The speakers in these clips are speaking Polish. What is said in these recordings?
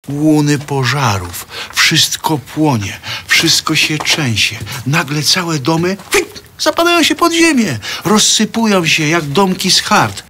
łuny pożarów. Wszystko płonie, wszystko się trzęsie. Nagle całe domy zapadają się pod ziemię. Rozsypują się jak domki z chart.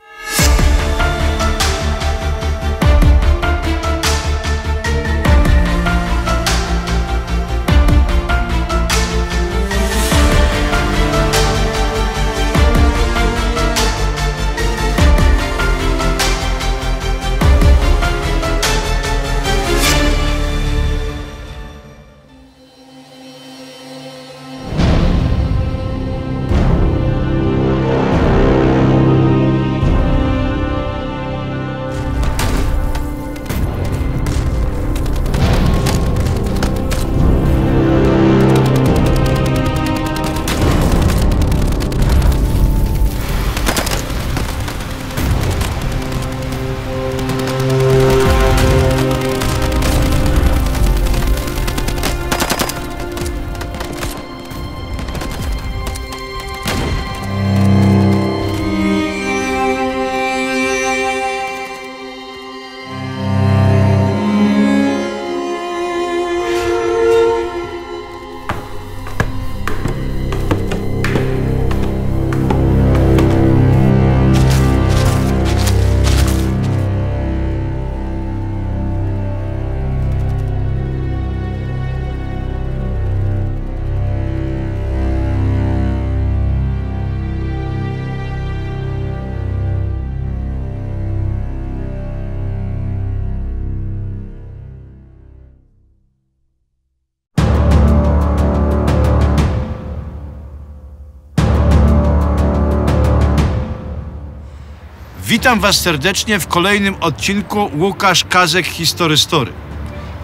Witam Was serdecznie w kolejnym odcinku Łukasz Kazek History Story.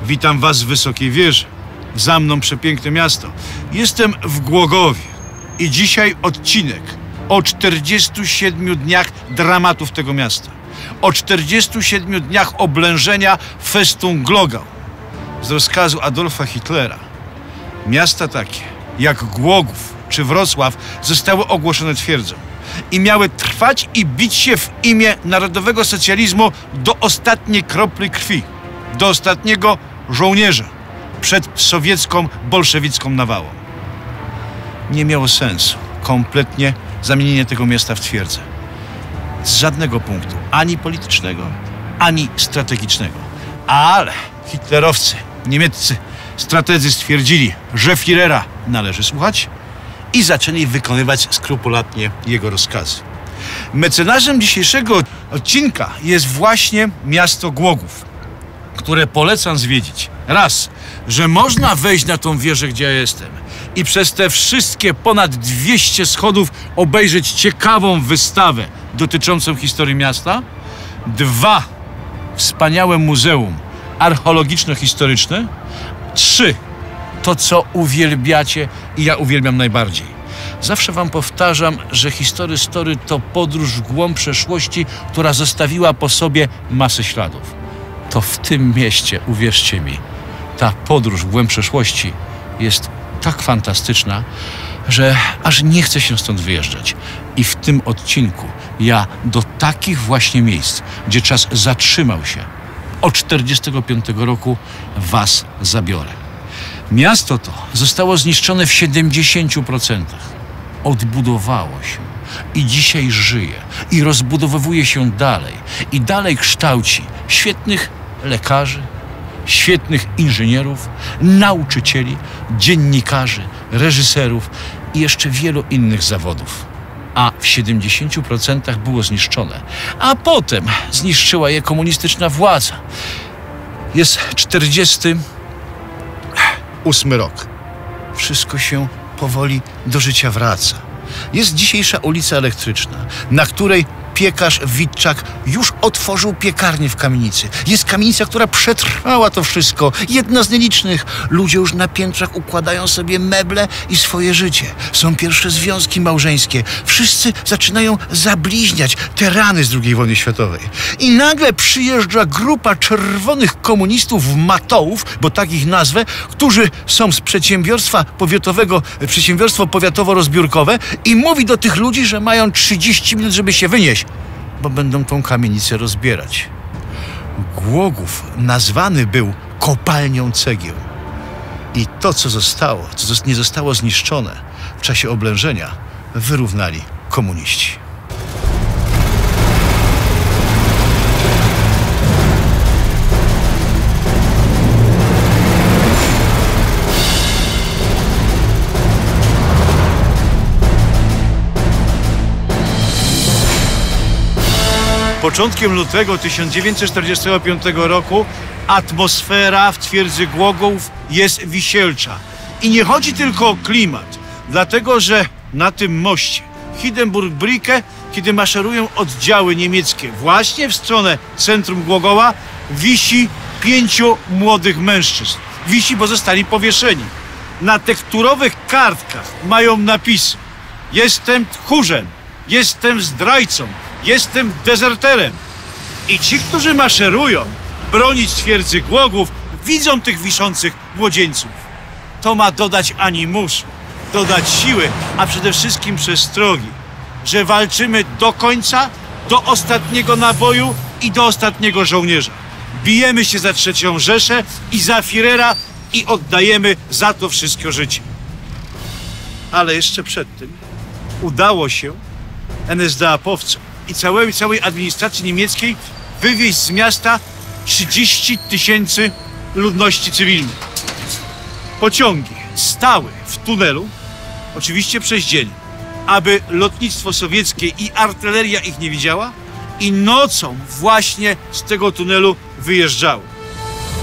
Witam Was z wysokiej wieży. Za mną przepiękne miasto. Jestem w Głogowie i dzisiaj odcinek o 47 dniach dramatów tego miasta. O 47 dniach oblężenia Festung Glogau z rozkazu Adolfa Hitlera. Miasta takie jak Głogów czy Wrocław zostały ogłoszone twierdzą i miały trwać i bić się w imię narodowego socjalizmu do ostatniej kropli krwi, do ostatniego żołnierza przed sowiecką, bolszewicką nawałą. Nie miało sensu kompletnie zamienienie tego miasta w twierdzę. Z żadnego punktu, ani politycznego, ani strategicznego. Ale hitlerowcy, niemieccy strategzy stwierdzili, że Führera należy słuchać i zaczęli wykonywać skrupulatnie jego rozkazy. Mecenarzem dzisiejszego odcinka jest właśnie miasto Głogów, które polecam zwiedzić. Raz, że można wejść na tą wieżę, gdzie ja jestem i przez te wszystkie ponad 200 schodów obejrzeć ciekawą wystawę dotyczącą historii miasta. Dwa, wspaniałe muzeum archeologiczno-historyczne. Trzy, to co uwielbiacie i ja uwielbiam najbardziej. Zawsze wam powtarzam, że History Story to podróż w głąb przeszłości, która zostawiła po sobie masę śladów. To w tym mieście, uwierzcie mi, ta podróż w głąb przeszłości jest tak fantastyczna, że aż nie chce się stąd wyjeżdżać. I w tym odcinku ja do takich właśnie miejsc, gdzie czas zatrzymał się od 1945 roku, was zabiorę. Miasto to zostało zniszczone w 70%. Odbudowało się i dzisiaj żyje i rozbudowuje się dalej i dalej kształci świetnych lekarzy, świetnych inżynierów, nauczycieli, dziennikarzy, reżyserów i jeszcze wielu innych zawodów. A w 70% było zniszczone, a potem zniszczyła je komunistyczna władza. Jest 48 rok. Wszystko się powoli do życia wraca. Jest dzisiejsza ulica Elektryczna, na której piekarz Witczak już otworzył piekarnię w kamienicy. Jest kamienica, która przetrwała to wszystko. Jedna z nielicznych. Ludzie już na piętrach układają sobie meble i swoje życie. Są pierwsze związki małżeńskie. Wszyscy zaczynają zabliźniać te rany z II wojny światowej. I nagle przyjeżdża grupa czerwonych komunistów matołów, bo tak ich nazwę, którzy są z przedsiębiorstwo powiatowo-rozbiórkowe i mówi do tych ludzi, że mają 30 minut, żeby się wynieść, bo będą tą kamienicę rozbierać. Głogów nazwany był kopalnią cegieł. I to, co zostało, nie zostało zniszczone w czasie oblężenia, wyrównali komuniści. Początkiem lutego 1945 roku atmosfera w twierdzy Głogów jest wisielcza. I nie chodzi tylko o klimat, dlatego że na tym moście Hindenburg-Brücke, kiedy maszerują oddziały niemieckie właśnie w stronę centrum Głogowa, wisi 5 młodych mężczyzn. Wisi, bo zostali powieszeni. Na tekturowych kartkach mają napisy: jestem tchórzem, jestem zdrajcą, jestem dezerterem. I ci, którzy maszerują bronić twierdzy Głogów, widzą tych wiszących młodzieńców. To ma dodać animuszu, dodać siły, a przede wszystkim przestrogi, że walczymy do końca, do ostatniego naboju i do ostatniego żołnierza. Bijemy się za III Rzeszę i za Führera i oddajemy za to wszystko życie. Ale jeszcze przed tym udało się NSDAP-owcom i całej administracji niemieckiej wywieźć z miasta 30 000 ludności cywilnej. Pociągi stały w tunelu, oczywiście przez dzień, aby lotnictwo sowieckie i artyleria ich nie widziała, i nocą właśnie z tego tunelu wyjeżdżały.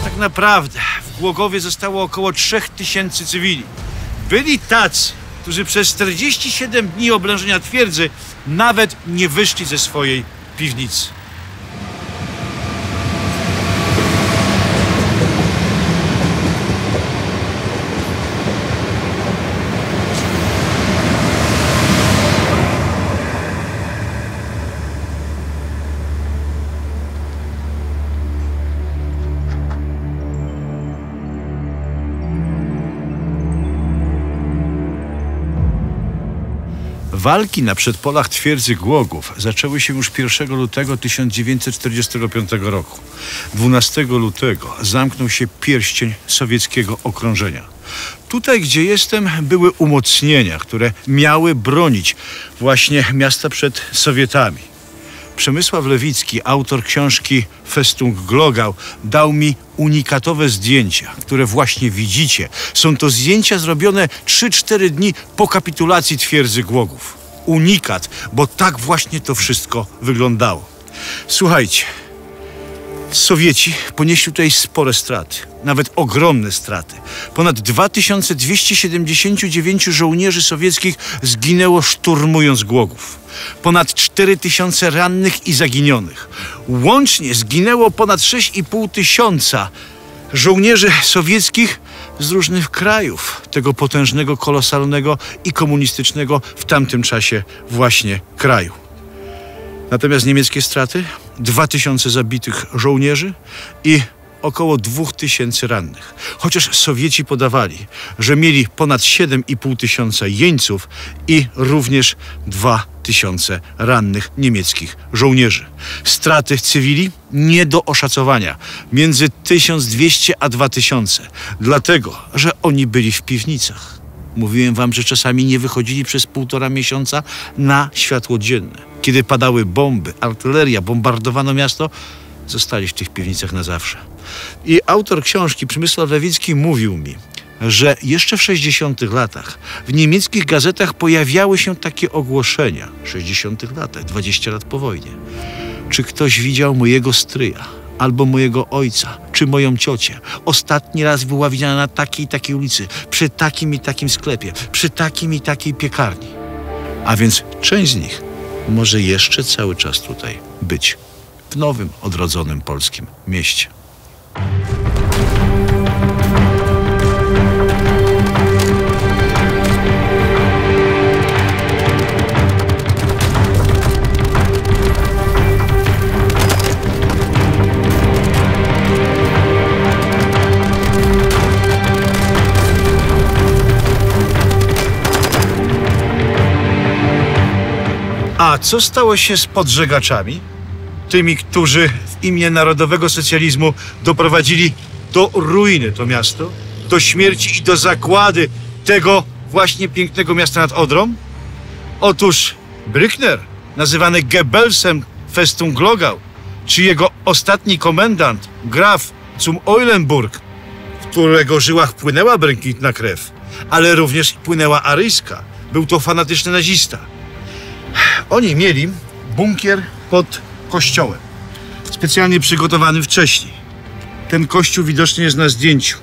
Tak naprawdę w Głogowie zostało około 3000 cywili. Byli tacy, którzy przez 47 dni oblężenia twierdzy nawet nie wyszli ze swojej piwnicy. Walki na przedpolach twierdzy Głogów zaczęły się już 1 lutego 1945 roku. 12 lutego zamknął się pierścień sowieckiego okrążenia. Tutaj, gdzie jestem, były umocnienia, które miały bronić właśnie miasta przed Sowietami. Przemysław Lewicki, autor książki Festung Glogau, dał mi unikatowe zdjęcia, które właśnie widzicie. Są to zdjęcia zrobione 3-4 dni po kapitulacji twierdzy Głogów. Unikat, bo tak właśnie to wszystko wyglądało. Słuchajcie, Sowieci ponieśli tutaj spore straty, nawet ogromne straty. Ponad 2279 żołnierzy sowieckich zginęło szturmując Głogów. Ponad 4000 rannych i zaginionych. Łącznie zginęło ponad 6500 żołnierzy sowieckich z różnych krajów tego potężnego, kolosalnego i komunistycznego w tamtym czasie właśnie kraju. Natomiast niemieckie straty? 2000 zabitych żołnierzy i około 2000 rannych. Chociaż Sowieci podawali, że mieli ponad 7500 jeńców i również 2000 rannych niemieckich żołnierzy. Straty cywili nie do oszacowania. Między 1200 a 2000. Dlatego, że oni byli w piwnicach. Mówiłem wam, że czasami nie wychodzili przez 1,5 miesiąca na światło dzienne. Kiedy padały bomby, artyleria, bombardowano miasto, zostali w tych piwnicach na zawsze. I autor książki, Przemysław Lewicki, mówił mi, że jeszcze w 60 latach w niemieckich gazetach pojawiały się takie ogłoszenia. W 60 latach, 20 lat po wojnie. Czy ktoś widział mojego stryja? Albo mojego ojca, czy moją ciocię. Ostatni raz była widziana na takiej i takiej ulicy, przy takim i takim sklepie, przy takim i takiej piekarni. A więc część z nich może jeszcze cały czas tutaj być, w nowym, odrodzonym polskim mieście. A co stało się z podżegaczami? Tymi, którzy w imię narodowego socjalizmu doprowadzili do ruiny to miasto, do śmierci i do zagłady tego właśnie pięknego miasta nad Odrą? Otóż Brückner, nazywany Goebbelsem Festung Glogau, czy jego ostatni komendant, graf zum Eulenburg, w którego żyłach płynęła błękitna krew, ale również płynęła aryjska. Był to fanatyczny nazista. Oni mieli bunkier pod kościołem, specjalnie przygotowany wcześniej. Ten kościół widoczny jest na zdjęciu.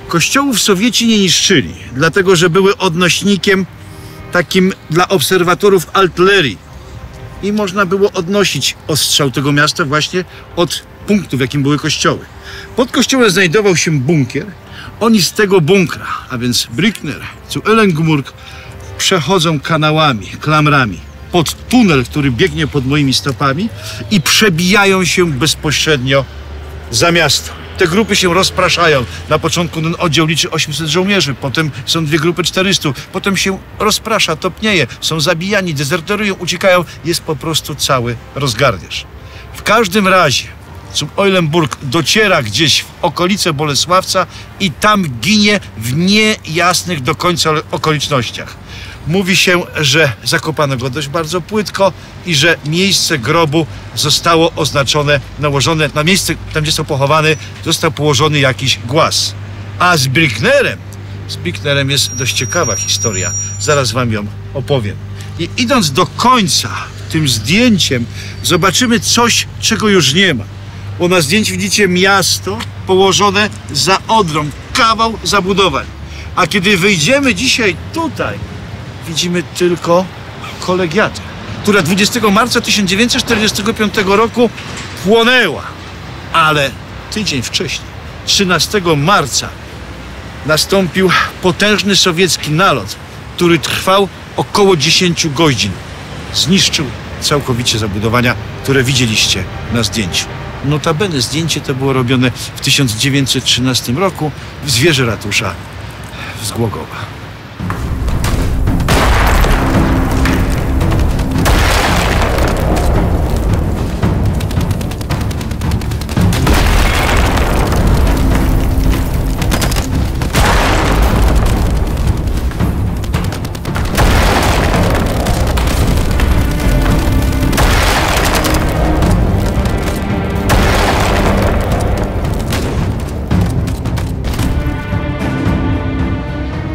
Kościołów Sowieci nie niszczyli, dlatego że były odnośnikiem takim dla obserwatorów artylerii. I można było odnosić ostrzał tego miasta właśnie od punktu, w jakim były kościoły. Pod kościołem znajdował się bunkier. Oni z tego bunkra, a więc Brückner zu Eulenburg, przechodzą kanałami, klamrami pod tunel, który biegnie pod moimi stopami i przebijają się bezpośrednio za miasto. Te grupy się rozpraszają. Na początku ten oddział liczy 800 żołnierzy, potem są dwie grupy 400, potem się rozprasza, topnieje, są zabijani, dezerterują, uciekają. Jest po prostu cały rozgardiasz. W każdym razie zum Eulenburg dociera gdzieś w okolice Bolesławca i tam ginie w niejasnych do końca okolicznościach. Mówi się, że zakopano go dość bardzo płytko i że miejsce grobu zostało oznaczone, nałożone na miejsce, tam gdzie są pochowany, został położony jakiś głaz. A z Brücknerem jest dość ciekawa historia. Zaraz wam ją opowiem. I idąc do końca tym zdjęciem, zobaczymy coś, czego już nie ma. Bo na zdjęciu widzicie miasto położone za Odrą, kawał zabudowań. A kiedy wyjdziemy dzisiaj tutaj, widzimy tylko kolegiatę, która 20 marca 1945 roku płonęła. Ale tydzień wcześniej, 13 marca, nastąpił potężny sowiecki nalot, który trwał około 10 godzin. Zniszczył całkowicie zabudowania, które widzieliście na zdjęciu. Notabene zdjęcie to było robione w 1913 roku w zwierzę ratusza z Głogowa.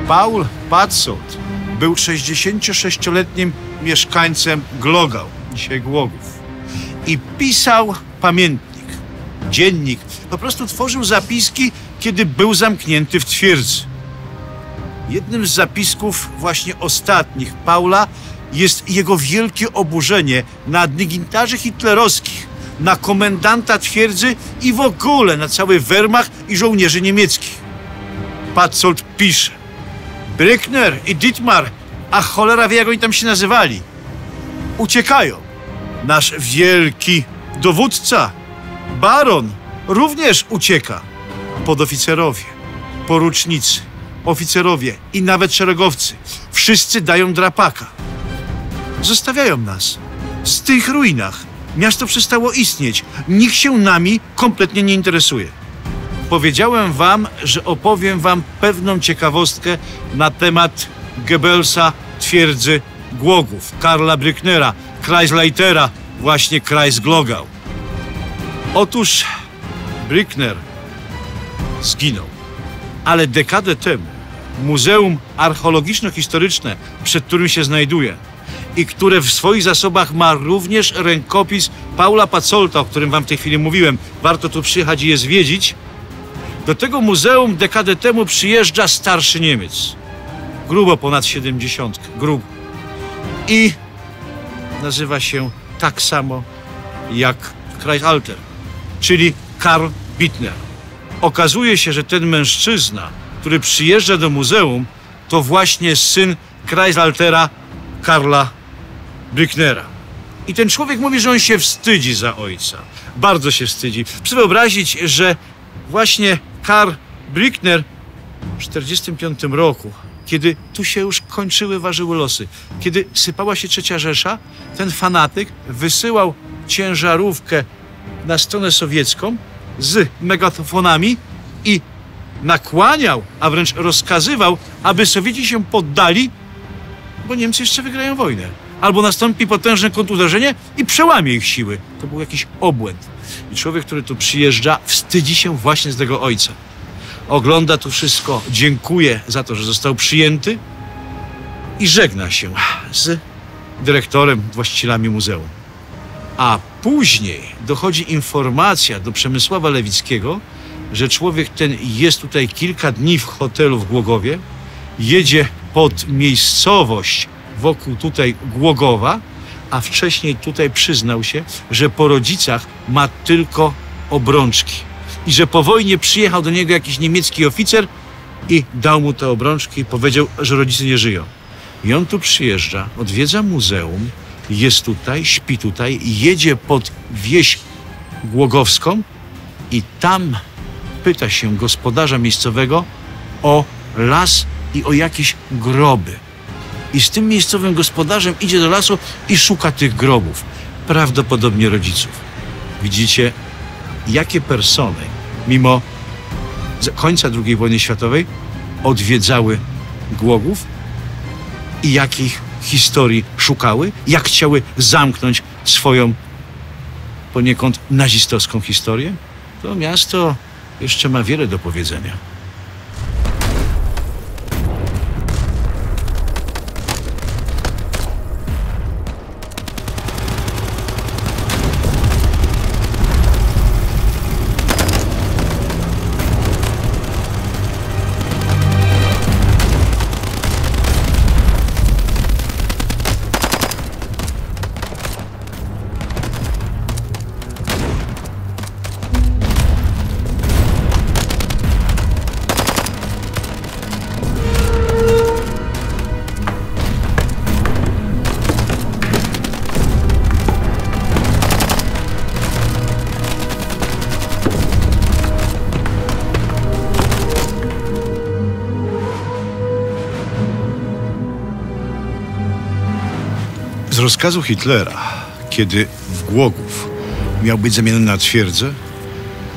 Paul Patzold był 66-letnim mieszkańcem Glogau, dzisiaj Głogów, i pisał pamiętnik, dziennik, po prostu tworzył zapiski, kiedy był zamknięty w twierdzy. Jednym z zapisków właśnie ostatnich Paula jest jego wielkie oburzenie na dygniitarzy hitlerowskich, na komendanta twierdzy i w ogóle na cały Wehrmacht i żołnierzy niemieckich. Patzold pisze: Brückner i Dietmar, a cholera wie, jak oni tam się nazywali, uciekają. Nasz wielki dowódca, baron, również ucieka. Podoficerowie, porucznicy, oficerowie i nawet szeregowcy, wszyscy dają drapaka. Zostawiają nas w tych ruinach. Miasto przestało istnieć. Nikt się nami kompletnie nie interesuje. Powiedziałem wam, że opowiem wam pewną ciekawostkę na temat Goebbelsa twierdzy Głogów, Karla Brücknera, Kreisleitera, właśnie Kreisglogau. Otóż Brückner zginął, ale dekadę temu Muzeum Archeologiczno-Historyczne, przed którym się znajduje i które w swoich zasobach ma również rękopis Paula Patzolta, o którym wam w tej chwili mówiłem, warto tu przyjechać i je zwiedzić. Do tego muzeum dekadę temu przyjeżdża starszy Niemiec, grubo ponad 70, grubo. I nazywa się tak samo jak Kreisalter, czyli Karl Bittner. Okazuje się, że ten mężczyzna, który przyjeżdża do muzeum, to właśnie syn Kreisaltera, Karla Brücknera. I ten człowiek mówi, że on się wstydzi za ojca. Bardzo się wstydzi. Proszę wyobrazić, że właśnie Karl Brückner w 1945 roku, kiedy tu się już kończyły, ważyły losy, kiedy sypała się III Rzesza, ten fanatyk wysyłał ciężarówkę na stronę sowiecką z megafonami nakłaniał, a wręcz rozkazywał, aby Sowieci się poddali, bo Niemcy jeszcze wygrają wojnę. Albo nastąpi potężne kontruderzenie i przełamie ich siły. To był jakiś obłęd. I człowiek, który tu przyjeżdża, wstydzi się właśnie z tego ojca. Ogląda to wszystko, dziękuje za to, że został przyjęty i żegna się z dyrektorem, właścicielami muzeum. A później dochodzi informacja do Przemysława Lewickiego, że człowiek ten jest tutaj kilka dni w hotelu w Głogowie, jedzie pod miejscowość wokół tutaj Głogowa, a wcześniej tutaj przyznał się, że po rodzicach ma tylko obrączki i że po wojnie przyjechał do niego jakiś niemiecki oficer i dał mu te obrączki i powiedział, że rodzice nie żyją. I on tu przyjeżdża, odwiedza muzeum, jest tutaj, śpi tutaj, jedzie pod wieś głogowską i tam pyta się gospodarza miejscowego o las i o jakieś groby. I z tym miejscowym gospodarzem idzie do lasu i szuka tych grobów. Prawdopodobnie rodziców. Widzicie, jakie persony, mimo końca II wojny światowej, odwiedzały Głogów i jakich historii szukały, jak chciały zamknąć swoją poniekąd nazistowską historię. To miasto jeszcze ma wiele do powiedzenia. Z rozkazu Hitlera, kiedy w Głogów miał być zamieniony na twierdzę,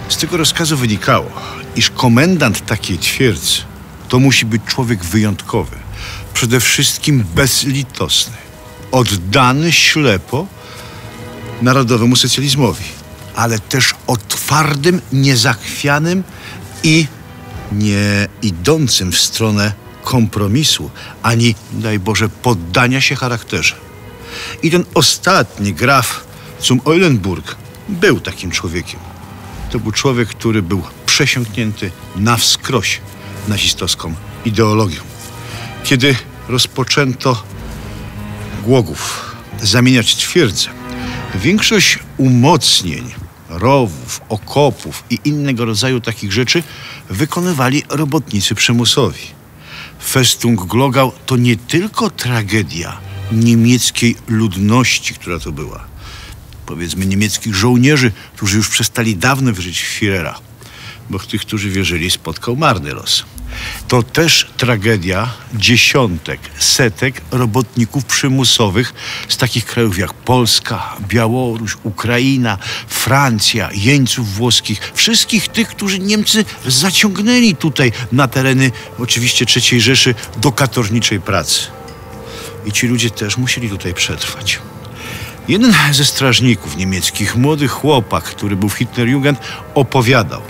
z tego rozkazu wynikało, iż komendant takiej twierdzy to musi być człowiek wyjątkowy, przede wszystkim bezlitosny, oddany ślepo narodowemu socjalizmowi, ale też o twardym, niezachwianym i nie idącym w stronę kompromisu, ani, daj Boże, poddania się charakterze. I ten ostatni graf zum Eulenburg był takim człowiekiem. To był człowiek, który był przesiąknięty na wskroś nazistowską ideologią. Kiedy rozpoczęto Głogów zamieniać twierdzę, większość umocnień, rowów, okopów i innego rodzaju takich rzeczy wykonywali robotnicy przymusowi. Festung Glogau to nie tylko tragedia niemieckiej ludności, która to była. Powiedzmy niemieckich żołnierzy, którzy już przestali dawno wierzyć w Führera, bo tych, którzy wierzyli, spotkał marny los. To też tragedia dziesiątek, setek robotników przymusowych z takich krajów jak Polska, Białoruś, Ukraina, Francja, jeńców włoskich. Wszystkich tych, którzy Niemcy zaciągnęli tutaj na tereny oczywiście III Rzeszy do katorniczej pracy. I ci ludzie też musieli tutaj przetrwać. Jeden ze strażników niemieckich, młody chłopak, który był w Hitlerjugend, opowiadał,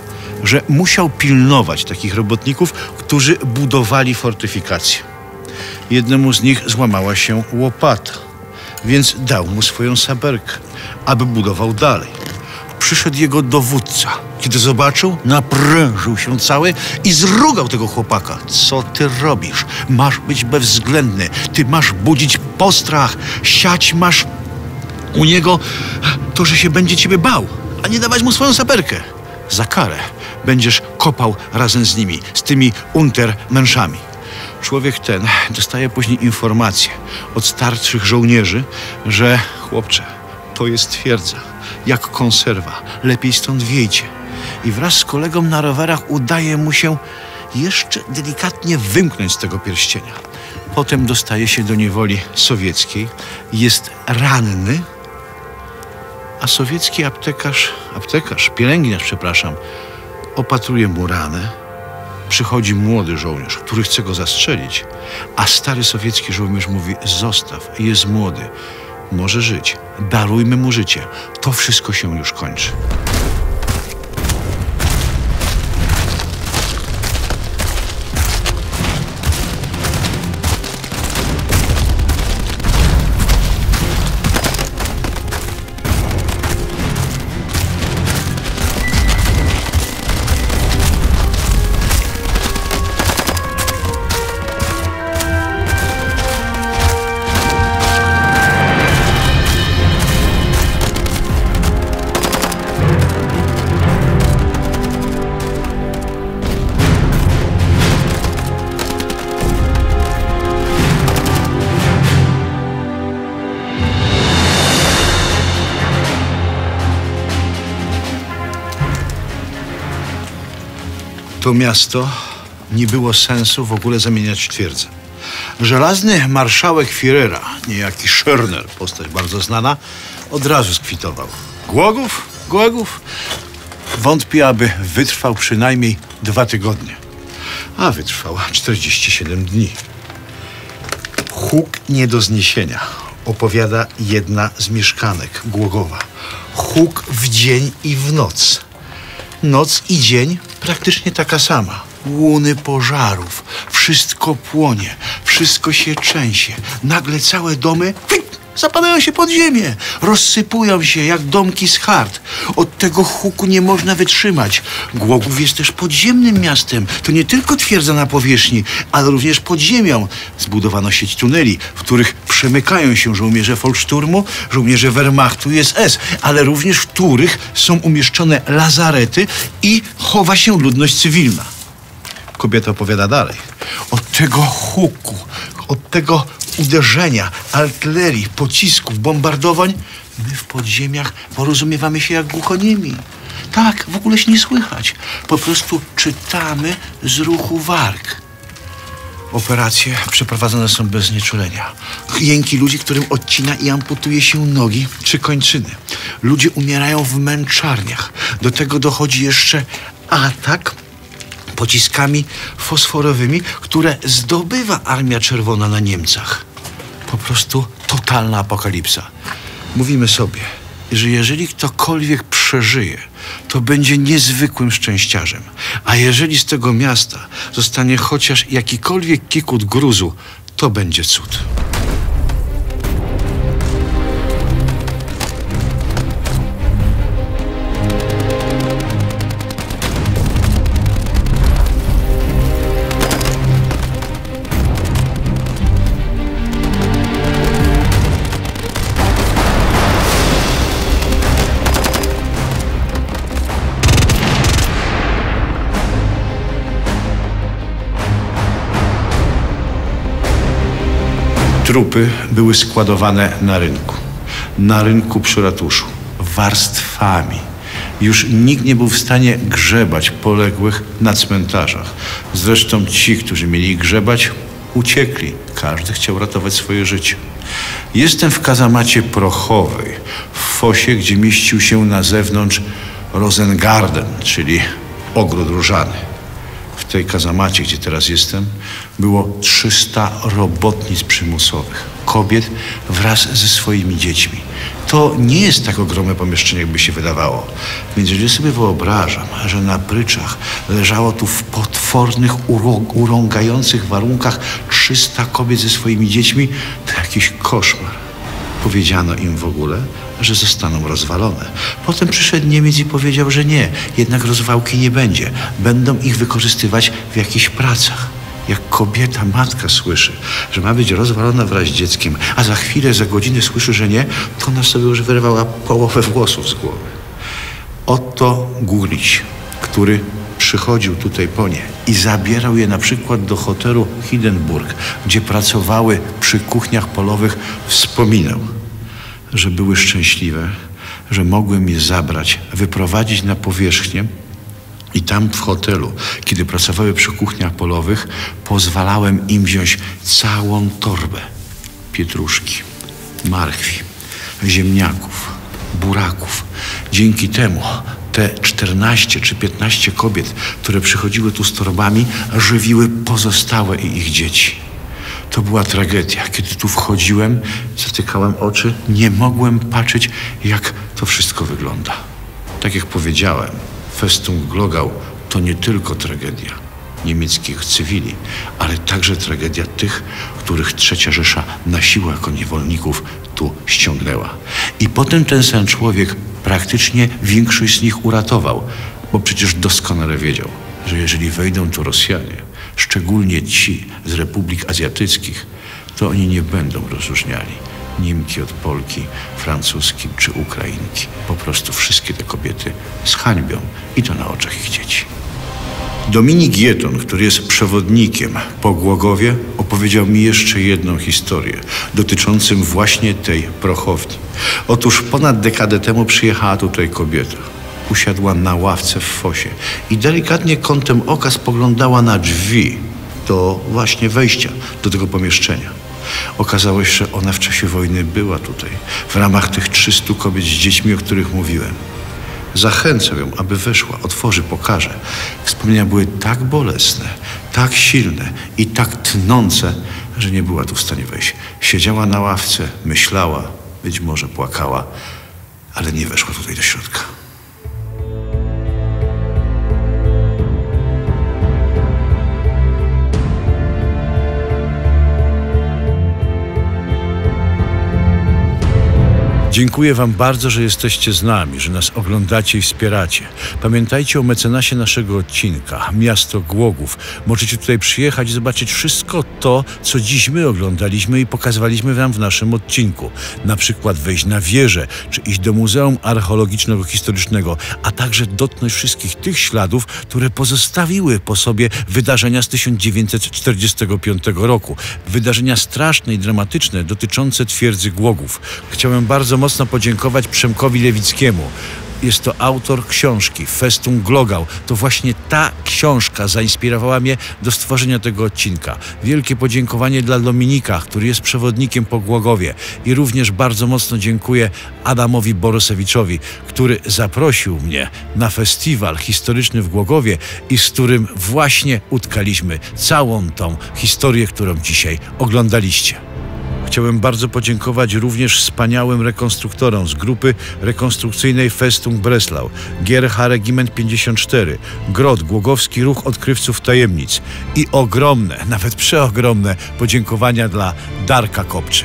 że musiał pilnować takich robotników, którzy budowali fortyfikacje. Jednemu z nich złamała się łopata, więc dał mu swoją saberkę, aby budował dalej. Przyszedł jego dowódca. Kiedy zobaczył, naprężył się cały i zrugał tego chłopaka. Co ty robisz? Masz być bezwzględny. Ty masz budzić postrach. Siać masz u niego to, że się będzie ciebie bał, a nie dawać mu swoją saperkę. Za karę będziesz kopał razem z nimi, z tymi untermenschami. Człowiek ten dostaje później informację od starszych żołnierzy, że chłopcze, to jest twierdza, jak konserwa, lepiej stąd wyjdźcie. I wraz z kolegą na rowerach udaje mu się jeszcze delikatnie wymknąć z tego pierścienia. Potem dostaje się do niewoli sowieckiej, jest ranny, a sowiecki pielęgniarz, opatruje mu ranę, przychodzi młody żołnierz, który chce go zastrzelić, a stary sowiecki żołnierz mówi: zostaw, jest młody, może żyć, darujmy mu życie. To wszystko się już kończy. To miasto nie było sensu w ogóle zamieniać w twierdzę. Żelazny marszałek Führera, niejaki Schörner, postać bardzo znana, od razu skwitował. Głogów? Wątpię, aby wytrwał przynajmniej 2 tygodnie. A wytrwał 47 dni. Huk nie do zniesienia, opowiada jedna z mieszkanek Głogowa. Huk w dzień i w noc. Noc i dzień praktycznie taka sama. Łuny pożarów, wszystko płonie, wszystko się trzęsie. Nagle całe domy zapadają się pod ziemię, rozsypują się jak domki z chart. Od tego huku nie można wytrzymać. Głogów jest też podziemnym miastem. To nie tylko twierdza na powierzchni, ale również pod ziemią. Zbudowano sieć tuneli, w których przemykają się żołnierze Volkssturmu, żołnierze Wehrmachtu i SS, ale również w których są umieszczone lazarety i chowa się ludność cywilna. Kobieta opowiada dalej. Od tego huku, od tego uderzenia, artylerii, pocisków, bombardowań, my w podziemiach porozumiewamy się jak głuchoniemi. Tak, w ogóle się nie słychać. Po prostu czytamy z ruchu warg. Operacje przeprowadzone są bez znieczulenia. Jęki ludzi, którym odcina i amputuje się nogi czy kończyny. Ludzie umierają w męczarniach. Do tego dochodzi jeszcze atak pociskami fosforowymi, które zdobywa Armia Czerwona na Niemcach. Po prostu totalna apokalipsa. Mówimy sobie, że jeżeli ktokolwiek przeżyje, to będzie niezwykłym szczęściarzem. A jeżeli z tego miasta zostanie chociaż jakikolwiek kikut gruzu, to będzie cud. Trupy były składowane na rynku przy ratuszu, warstwami. Już nikt nie był w stanie grzebać poległych na cmentarzach. Zresztą ci, którzy mieli grzebać, uciekli. Każdy chciał ratować swoje życie. Jestem w kazamacie prochowej, w fosie, gdzie mieścił się na zewnątrz Rosengarten, czyli ogród różany. W tej kazamacie, gdzie teraz jestem, było 300 robotnic przymusowych, kobiet wraz ze swoimi dziećmi. To nie jest tak ogromne pomieszczenie, jakby się wydawało. Więc jeżeli sobie wyobrażam, że na pryczach leżało tu w potwornych, urągających warunkach 300 kobiet ze swoimi dziećmi, to jakiś koszmar. Powiedziano im w ogóle, że zostaną rozwalone. Potem przyszedł Niemiec i powiedział, że nie, jednak rozwałki nie będzie. Będą ich wykorzystywać w jakichś pracach. Jak kobieta, matka słyszy, że ma być rozwalona wraz z dzieckiem, a za chwilę, za godzinę słyszy, że nie, to ona sobie już wyrwała połowę włosów z głowy. Oto Gurić, który przychodził tutaj po nie i zabierał je na przykład do hotelu Hindenburg, gdzie pracowały przy kuchniach polowych, wspominał, że były szczęśliwe, że mogłem je zabrać, wyprowadzić na powierzchnię i tam w hotelu, kiedy pracowały przy kuchniach polowych, pozwalałem im wziąć całą torbę pietruszki, marchwi, ziemniaków, buraków. Dzięki temu Te 14 czy 15 kobiet, które przychodziły tu z torbami, żywiły pozostałe i ich dzieci. To była tragedia. Kiedy tu wchodziłem, zatykałem oczy, nie mogłem patrzeć, jak to wszystko wygląda. Tak jak powiedziałem, Festung Glogau to nie tylko tragedia niemieckich cywili, ale także tragedia tych, których III Rzesza na siłę jako niewolników tu ściągnęła. I potem ten sam człowiek praktycznie większość z nich uratował, bo przecież doskonale wiedział, że jeżeli wejdą tu Rosjanie, szczególnie ci z republik azjatyckich, to oni nie będą rozróżniali Niemki od Polki, Francuzki czy Ukrainki. Po prostu wszystkie te kobiety zhańbią i to na oczach ich dzieci. Dominik Jeton, który jest przewodnikiem po Głogowie, opowiedział mi jeszcze jedną historię dotyczącą właśnie tej prochowni. Otóż ponad dekadę temu przyjechała tutaj kobieta. Usiadła na ławce w fosie i delikatnie kątem oka spoglądała na drzwi do właśnie wejścia do tego pomieszczenia. Okazało się, że ona w czasie wojny była tutaj, w ramach tych 300 kobiet z dziećmi, o których mówiłem. Zachęcał ją, aby weszła, otworzy, pokaże. Wspomnienia były tak bolesne, tak silne i tak tnące, że nie była tu w stanie wejść. Siedziała na ławce, myślała, być może płakała, ale nie weszła tutaj do środka. Dziękuję wam bardzo, że jesteście z nami, że nas oglądacie i wspieracie. Pamiętajcie o mecenasie naszego odcinka, miasto Głogów. Możecie tutaj przyjechać i zobaczyć wszystko to, co dziś my oglądaliśmy i pokazywaliśmy wam w naszym odcinku. Na przykład wejść na wieżę, czy iść do Muzeum Archeologicznego Historycznego, a także dotknąć wszystkich tych śladów, które pozostawiły po sobie wydarzenia z 1945 roku. Wydarzenia straszne i dramatyczne dotyczące twierdzy Głogów. Chciałem bardzo mocno podziękować Przemkowi Lewickiemu. Jest to autor książki Festung Glogau. To właśnie ta książka zainspirowała mnie do stworzenia tego odcinka. Wielkie podziękowanie dla Dominika, który jest przewodnikiem po Głogowie. I również bardzo mocno dziękuję Adamowi Borusewiczowi, który zaprosił mnie na festiwal historyczny w Głogowie i z którym właśnie utkaliśmy całą tą historię, którą dzisiaj oglądaliście. Chciałem bardzo podziękować również wspaniałym rekonstruktorom z grupy rekonstrukcyjnej Festung Breslau, GRH Regiment 54, GROT, Głogowski Ruch Odkrywców Tajemnic i ogromne, nawet przeogromne podziękowania dla Darka Kopczy.